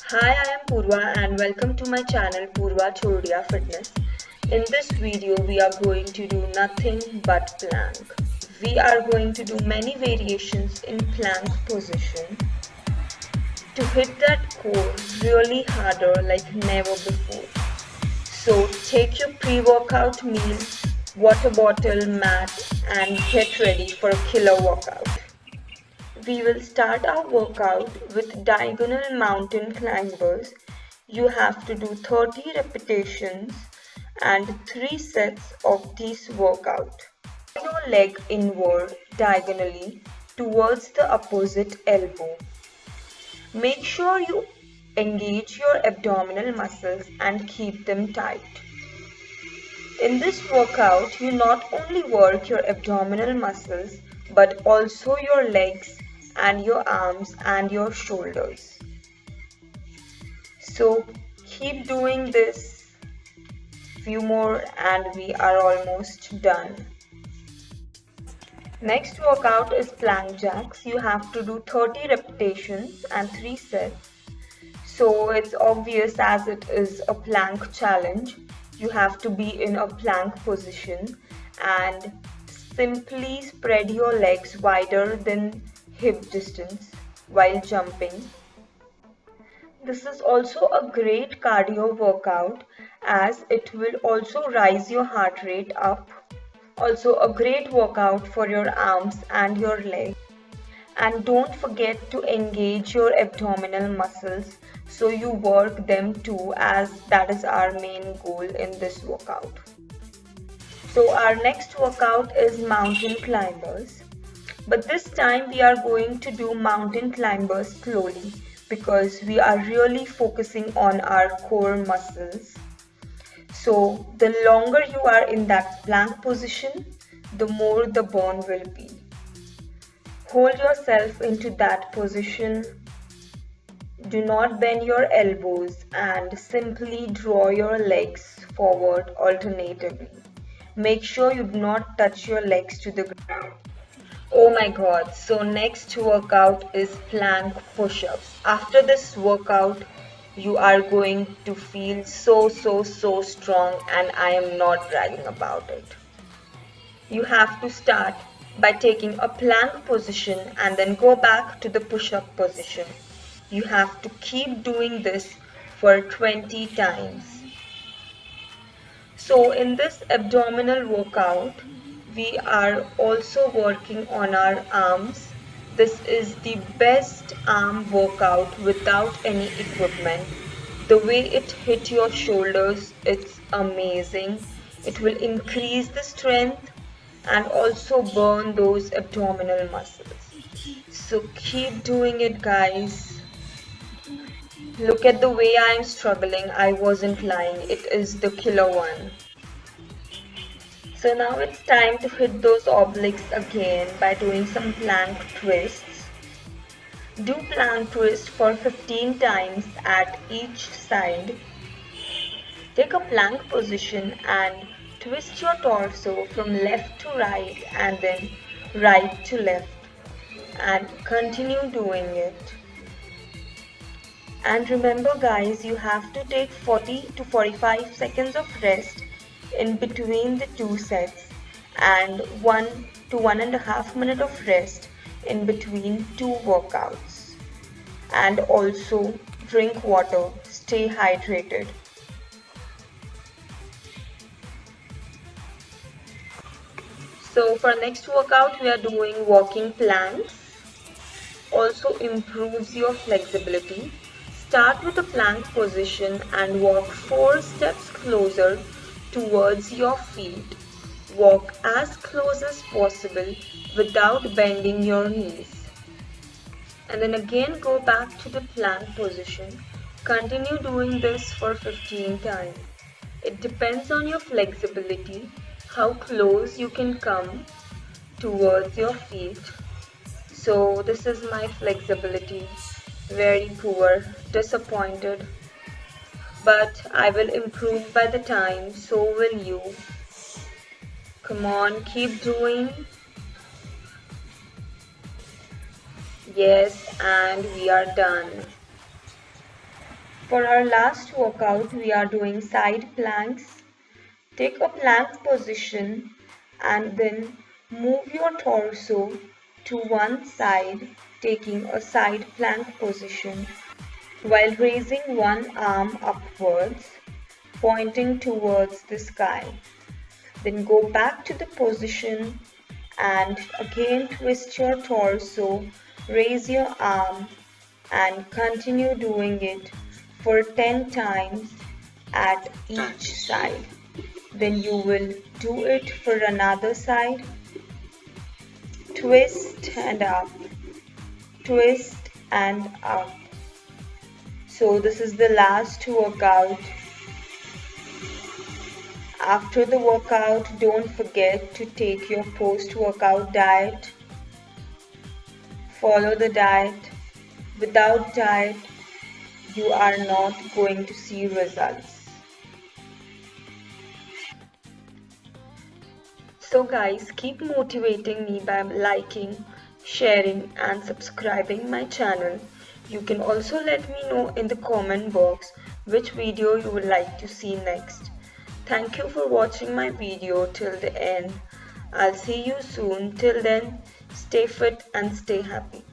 Hi, I am Purva and welcome to my channel Purva Chordia Fitness. In this video, we are going to do nothing but plank. We are going to do many variations in plank position to hit that core really harder like never before. So take your pre-workout meal, water bottle, mat and get ready for a killer workout. We will start our workout with diagonal mountain climbers. You have to do 30 repetitions and 3 sets of this workout. Turn your leg inward diagonally towards the opposite elbow. Make sure you engage your abdominal muscles and keep them tight. In this workout, you not only work your abdominal muscles but also your legs and your arms and your shoulders. So keep doing this, few more and we are almost done. Next workout is plank jacks. You have to do 30 repetitions and 3 sets. So it's obvious as it is a plank challenge. You have to be in a plank position and simply spread your legs wider than hip distance while jumping. This is also a great cardio workout as it will also rise your heart rate up. Also a great workout for your arms and your legs. And don't forget to engage your abdominal muscles so you work them too, as that is our main goal in this workout. So our next workout is mountain climbers. But this time we are going to do mountain climbers slowly because we are really focusing on our core muscles. So the longer you are in that plank position, the more the burn will be. Hold yourself into that position. Do not bend your elbows and simply draw your legs forward alternatively. Make sure you do not touch your legs to the ground. Oh my god, so next workout is plank push-ups. After this workout, you are going to feel so strong and I am not bragging about it. You have to start by taking a plank position and then go back to the push-up position. You have to keep doing this for 20 times. So in this abdominal workout, we are also working on our arms. This is the best arm workout without any equipment. The way it hits your shoulders, it's amazing. It will increase the strength and also burn those abdominal muscles. So keep doing it, guys. Look at the way I am struggling. I wasn't lying. It is the killer one. So now it's time to hit those obliques again by doing some plank twists. Do plank twist for 15 times at each side. Take a plank position and twist your torso from left to right and then right to left and continue doing it. And remember guys, you have to take 40 to 45 seconds of rest in between the two sets and 1 to 1.5 minutes of rest in between two workouts. And also drink water, stay hydrated. So for next workout we are doing walking planks. Also improves your flexibility. Start with a plank position and walk 4 steps closer towards your feet. Walk as close as possible without bending your knees. And then again go back to the plank position. Continue doing this for 15 times. It depends on your flexibility, how close you can come towards your feet. So this is my flexibility. Very poor, disappointed. But I will improve by the time, so will you. Come on, keep doing. Yes, and we are done. For our last workout, we are doing side planks. Take a plank position and then move your torso to one side, taking a side plank position while raising one arm upwards, pointing towards the sky. Then go back to the position and again twist your torso, raise your arm and continue doing it for 10 times at each side. Then you will do it for another side. Twist and up, twist and up. So this is the last workout. After the workout, don't forget to take your post-workout diet. Follow the diet. Without diet, you are not going to see results. So guys, keep motivating me by liking, sharing and subscribing my channel. You can also let me know in the comment box which video you would like to see next. Thank you for watching my video till the end. I'll see you soon. Till then, stay fit and stay happy.